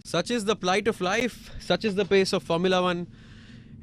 Such is the plight of life, such is the pace of Formula One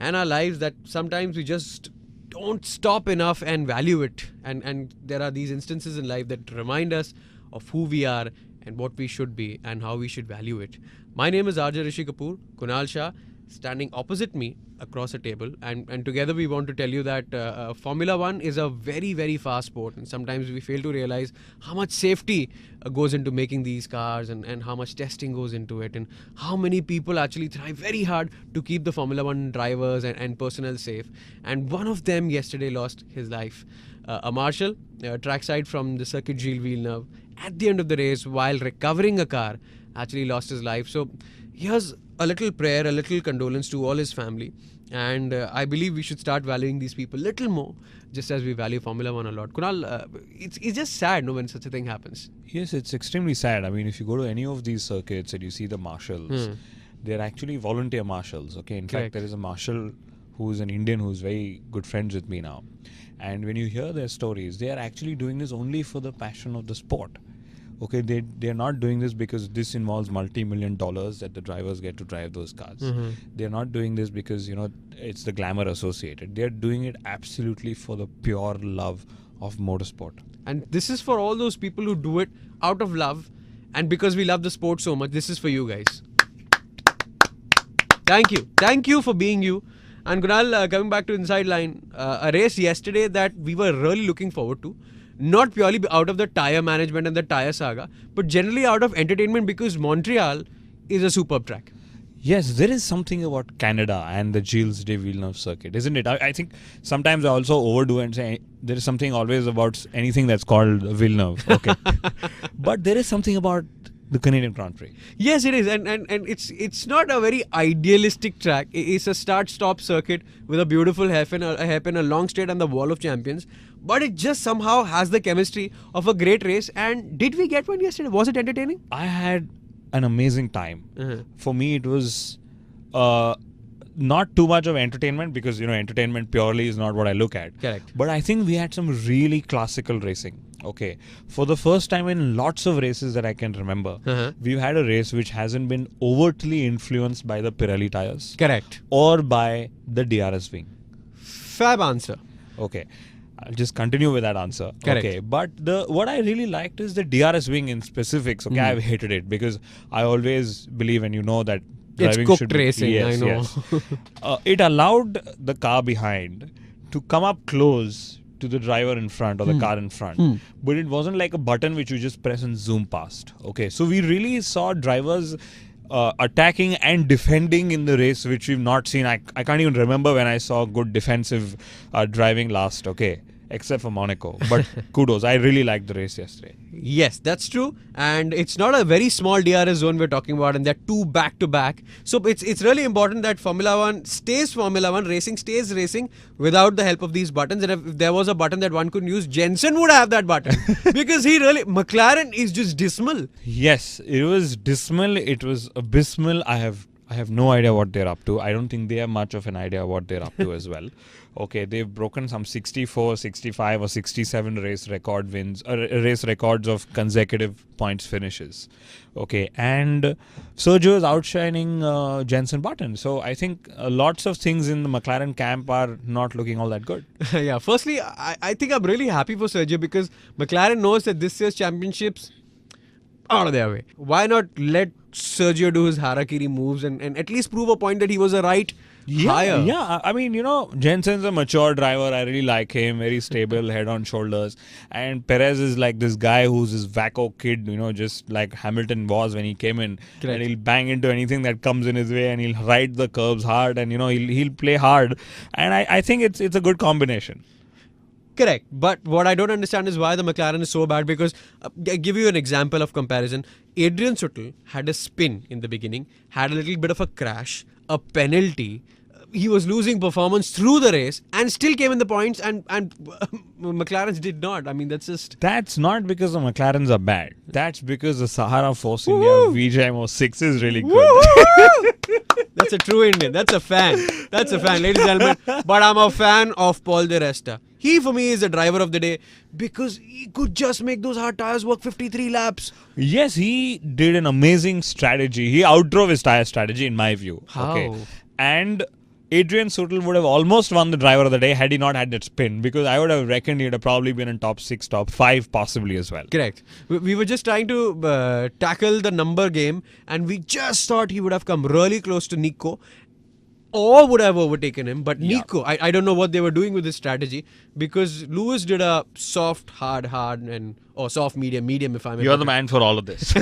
and our lives that sometimes we just don't stop enough and value it. And there are these instances in life that remind us of who we are and what we should be and how we should value it. My name is RJ Rishi Kapoor, Kunal Shah, standing opposite me across a table, and together we want to tell you that Formula One is a very, very fast sport, and sometimes we fail to realize how much safety goes into making these cars, and how much testing goes into it, and how many people actually try very hard to keep the Formula One drivers and personnel safe. And one of them yesterday lost his life. A marshal, trackside from the circuit Gilles Villeneuve, at the end of the race, while recovering a car, actually lost his life. So here's a little prayer, a little condolence to all his family. And I believe we should start valuing these people a little more, just as we value Formula One a lot. Kunal, it's just sad, no, when such a thing happens. Yes, it's extremely sad. I mean, if you go to any of these circuits and you see the marshals, they're actually volunteer marshals. Okay, in fact, there is a marshal who's an Indian who's very good friends with me now. And when you hear their stories, they are actually doing this only for the passion of the sport. Okay, they're not doing this because this involves multi-million dollars that the drivers get to drive those cars. They're not doing this because, it's the glamour associated. They're doing it absolutely for the pure love of motorsport. And this is for all those people who do it out of love, and because we love the sport so much. This is for you guys. Thank you for being you. And Kunal, coming back to Inside Line, a race yesterday that we were really looking forward to. Not purely out of the tyre management and the tyre saga, but generally out of entertainment, because Montreal is a superb track. Yes, there is something about Canada and the Gilles de Villeneuve circuit, isn't it? I think sometimes I also overdo and say there is something always about anything that's called Villeneuve. Okay, but there is something about the Canadian Grand Prix. Yes, it is, and it's not a very idealistic track. It's a start-stop circuit with a beautiful hairpin, a long straight, and the Wall of Champions. But it just somehow has the chemistry of a great race. And did we get one yesterday? Was it entertaining? I had an amazing time. For me, it was not too much of entertainment because, entertainment purely is not what I look at. Correct. But I think we had some really classical racing. Okay. For the first time in lots of races that I can remember, we've had a race which hasn't been overtly influenced by the Pirelli tires. Correct. Or by the DRS wing. Fab answer. Okay. I'll just continue with that answer. Correct. Okay, but what I really liked is the DRS wing in specifics. Okay, I've hated it because I always believe, and that driving it's cooked should be, racing. yes, I know. Yes. It allowed the car behind to come up close to the driver in front or the car in front, but it wasn't like a button which you just press and zoom past. Okay, so we really saw drivers attacking and defending in the race, which we've not seen. I can't even remember when I saw good defensive driving last, okay, except for Monaco. But kudos, I really liked the race yesterday. Yes, that's true. And it's not a very small DRS zone we're talking about, and they're two back-to-back. So it's really important that Formula One stays Formula One, racing stays racing without the help of these buttons. And if there was a button that one could use, Jensen would have that button. Because McLaren is just dismal. Yes, it was dismal. It was abysmal. I have no idea what they're up to. I don't think they have much of an idea what they're up to as well. Okay, they've broken some 64, 65 or 67 race records of consecutive points finishes. Okay, and Sergio is outshining Jenson Button. So I think lots of things in the McLaren camp are not looking all that good. Yeah, firstly, I think I'm really happy for Sergio because McLaren knows that this year's championships out of their way. Why not let Sergio do his harakiri moves and at least prove a point that he was a right hire? Yeah, I mean, Jensen's a mature driver. I really like him. Very stable, head on shoulders. And Perez is like this guy who's this wacko kid, just like Hamilton was when he came in. Correct. And he'll bang into anything that comes in his way and he'll ride the curbs hard and, he'll play hard. And I think it's a good combination. Correct. But what I don't understand is why the McLaren is so bad, because I'll give you an example of comparison. Adrian Sutil had a spin in the beginning, had a little bit of a crash, a penalty. He was losing performance through the race and still came in the points, and McLaren's did not. I mean, That's not because the McLarens are bad. That's because the Sahara Force India VJMO 6 is really good. That's a true Indian. That's a fan. Ladies and gentlemen. But I'm a fan of Paul Di Resta. He, for me, is the driver of the day because he could just make those hard tires work 53 laps. Yes, he did an amazing strategy. He outdrove his tire strategy, in my view. How? Okay. And Adrian Sutil would have almost won the driver of the day had he not had that spin, because I would have reckoned he'd have probably been in top 6, top 5 possibly as well. Correct. We were just trying to tackle the number game, and we just thought he would have come really close to Nico or would have overtaken him. But Nico, I don't know what they were doing with this strategy, because Lewis did a soft, hard, or soft, medium if I may. You're the man for all of this.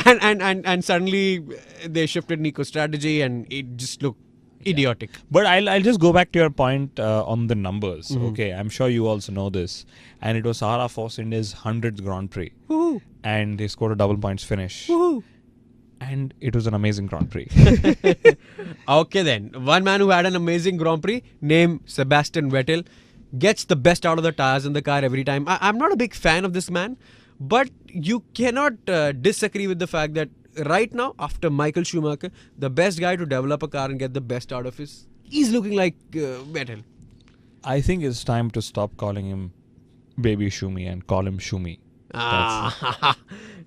and suddenly they shifted Nico's strategy and it just looked idiotic. But I'll just go back to your point on the numbers. Okay, I'm sure you also know this. And it was Sahara Force India's 100th Grand Prix. Woo-hoo. And they scored a double points finish. Woo-hoo. And it was an amazing Grand Prix. Okay then, one man who had an amazing Grand Prix named Sebastian Vettel gets the best out of the tires in the car every time. I'm not a big fan of this man, but you cannot disagree with the fact that right now, after Michael Schumacher, the best guy to develop a car and get the best out of he's looking like Vettel. I think it's time to stop calling him Baby Shumi and call him Shumi. Well,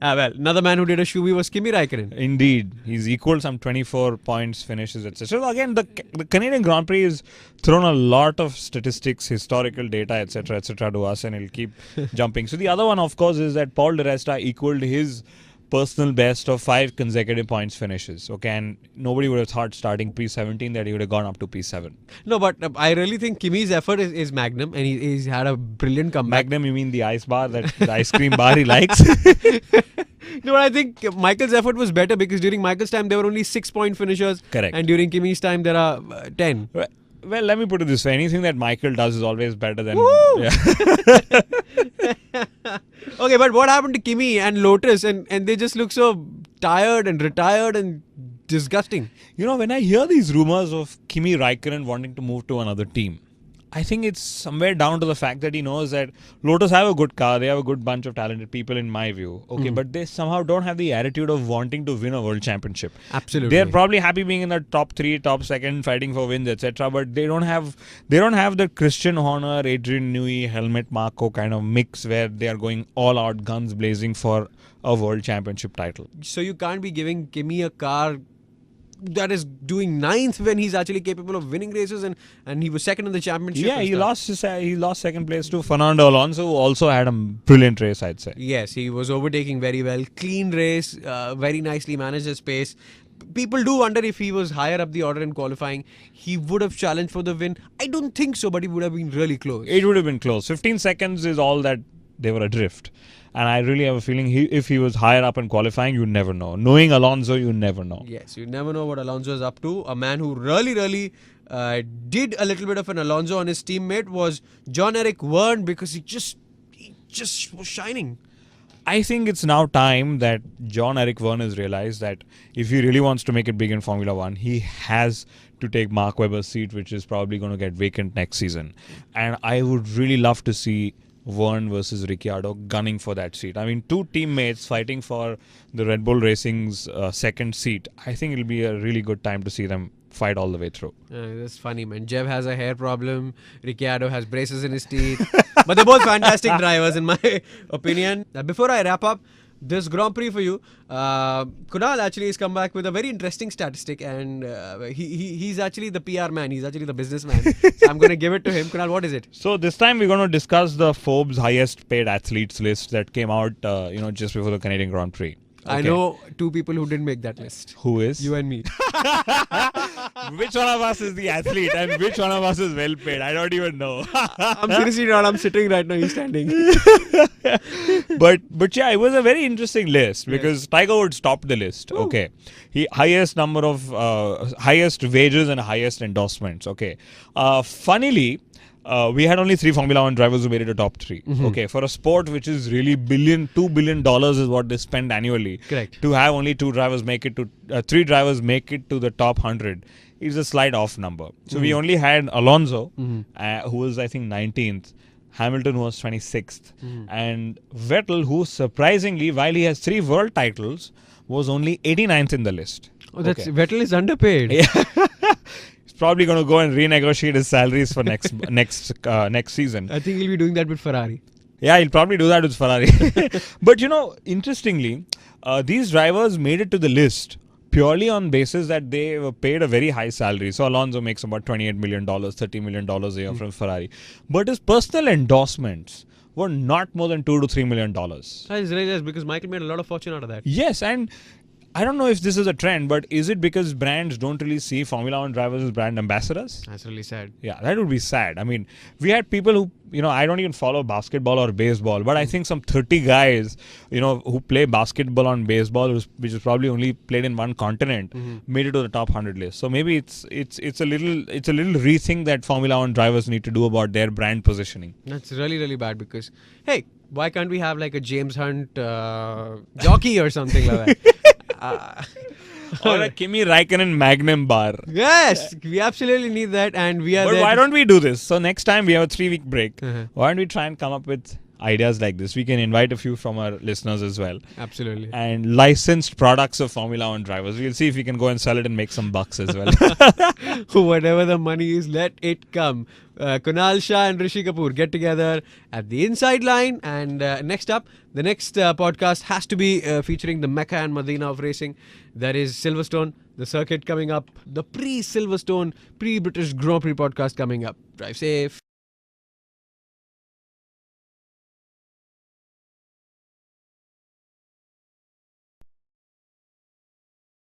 another man who did a Shumi was Kimi Raikkonen. Indeed, he's equaled some 24 points, finishes, etc. So again, the Canadian Grand Prix has thrown a lot of statistics, historical data, etc., to us, and it'll keep jumping. So the other one, of course, is that Paul Di Resta equaled his personal best of 5 consecutive points finishes. Okay, and nobody would have thought starting P17 that he would have gone up to P7. No, but I really think Kimi's effort is magnum, and he's had a brilliant comeback. Magnum, you mean the ice bar, the ice cream bar he likes? No, but I think Michael's effort was better because during Michael's time there were only 6-point finishers. Correct. And during Kimi's time there are 10. Well, let me put it this way. Anything that Michael does is always better than... Woo! Yeah. Okay, but what happened to Kimi and Lotus? And they just look so tired and retired and disgusting. You know, when I hear these rumors of Kimi Raikkonen wanting to move to another team, I think it's somewhere down to the fact that he knows that Lotus have a good car, they have a good bunch of talented people in my view, okay, but they somehow don't have the attitude of wanting to win a world championship. Absolutely. They're probably happy being in the top 3, top 2, fighting for wins, etc. But they don't have the Christian Horner, Adrian Newey, Helmut Marko kind of mix where they are going all out, guns blazing for a world championship title. So you can't be giving Kimi a car that is doing 9th when he's actually capable of winning races, and he was second in the championship. Yeah, he lost second place to Fernando Alonso, who also had a brilliant race, I'd say. Yes, he was overtaking very well. Clean race, very nicely managed his pace. People do wonder if he was higher up the order in qualifying, he would have challenged for the win. I don't think so, but he would have been really close. It would have been close. 15 seconds is all that they were adrift. And I really have a feeling if he was higher up in qualifying, you never know. Knowing Alonso, you never know. Yes, you never know what Alonso is up to. A man who really did a little bit of an Alonso on his teammate was John-Eric Verne, because he just was shining. I think it's now time that John-Eric Verne has realized that if he really wants to make it big in Formula 1, he has to take Mark Webber's seat, which is probably going to get vacant next season. And I would really love to see Verne versus Ricciardo gunning for that seat. I mean, 2 teammates fighting for the Red Bull Racing's second seat. I think it'll be a really good time to see them fight all the way through. That's funny, man. Jeff has a hair problem. Ricciardo has braces in his teeth. But they're both fantastic drivers, in my opinion. Before I wrap up this Grand Prix for you, Kunal actually has come back with a very interesting statistic, and he's actually the PR man. He's actually the businessman. So I'm going to give it to him. Kunal, what is it? So this time we're going to discuss the Forbes highest paid athletes list that came out, just before the Canadian Grand Prix. Okay. I know 2 people who didn't make that list. Who is? You and me. Which one of us is the athlete and which one of us is well paid? I don't even know. I'm seriously not. I'm sitting right now. He's standing. But yeah, it was a very interesting list because Tiger Woods topped the list. Ooh. Okay, he highest number of highest wages and highest endorsements. Okay, funnily. We had only 3 Formula 1 drivers who made it to top 3. Mm-hmm. Okay, for a sport which is really $2 billion is what they spend annually. Correct. To have only 3 drivers make it to the top 100 is a slight off number. So we only had Alonso, who was I think 19th, Hamilton who was 26th, and Vettel, who surprisingly, while he has 3 world titles, was only 89th in the list. Oh, Vettel is underpaid. Yeah. probably going to go and renegotiate his salaries for next season. I think he'll be doing that with Ferrari. Yeah, he'll probably do that with Ferrari. But interestingly, these drivers made it to the list purely on basis that they were paid a very high salary. So Alonso makes about $28 million, $30 million a year from Ferrari. But his personal endorsements were not more than $2 to $3 million. That's really nice because Michael made a lot of fortune out of that. Yes, and I don't know if this is a trend, but is it because brands don't really see Formula One drivers as brand ambassadors? That's really sad. Yeah, that would be sad. I mean, we had people who, I don't even follow basketball or baseball, but I think some 30 guys, who play basketball and baseball, which is probably only played in one continent, made it to the top 100 list. So maybe it's a little rethink that Formula One drivers need to do about their brand positioning. That's really, really bad because, hey, why can't we have like a James Hunt jockey or something like that? Or a Kimi Raikkonen Magnum bar. Yes, we absolutely need that, and we are. But there why don't we do this? So next time we have a 3-week break. Why don't we try and come up with ideas like this? We can invite a few from our listeners as well. Absolutely. And licensed products of Formula One drivers. We'll see if we can go and sell it and make some bucks as well. Whatever the money is, let it come. Kunal Shah and Rishi Kapoor get together at the inside line. And next up, the next podcast has to be featuring the Mecca and Medina of racing. That is Silverstone, the circuit coming up, the pre-Silverstone, pre-British Grand Prix podcast coming up. Drive safe.